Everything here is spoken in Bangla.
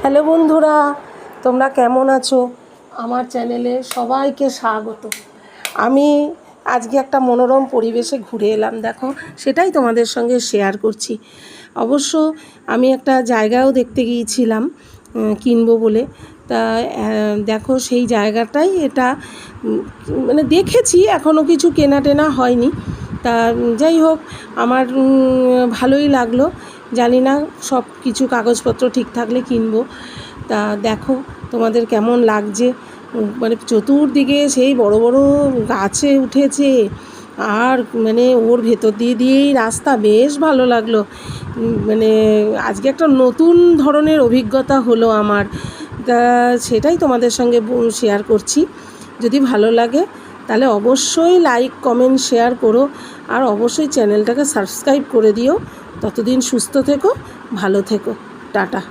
হ্যালো বন্ধুরা, তোমরা কেমন আছো? আমার চ্যানেলে সবাইকে স্বাগত। আমি আজকে একটা মনোরম পরিবেশে ঘুরে এলাম, দেখো সেটাই তোমাদের সঙ্গে শেয়ার করছি। অবশ্য আমি একটা জায়গাও দেখতে গিয়েছিলাম কিনবো বলে। তা দেখো সেই জায়গাটাই এটা, মানে দেখেছি, এখনও কিছু কেনা টেনা হয়নি। তা যাই হোক, আমার ভালোই লাগলো। জানি না সব কিছু কাগজপত্র ঠিক থাকলে কিনবো। তা দেখো তোমাদের কেমন লাগছে, মানে চতুর্দিকে সেই বড় বড় গাছে উঠেছে, আর মানে ওর ভেতর দিয়েই রাস্তা, বেশ ভালো লাগলো। মানে আজকে একটা নতুন ধরনের অভিজ্ঞতা হলো আমার। তা সেটাই তোমাদের সঙ্গে শেয়ার করছি। যদি ভালো লাগে তাহলে অবশ্যই লাইক কমেন্ট শেয়ার করো, আর অবশ্যই চ্যানেলটাকে সাবস্ক্রাইব করে দিও। ততদিন সুস্থ থেকো, ভালো থেকো, টাটা।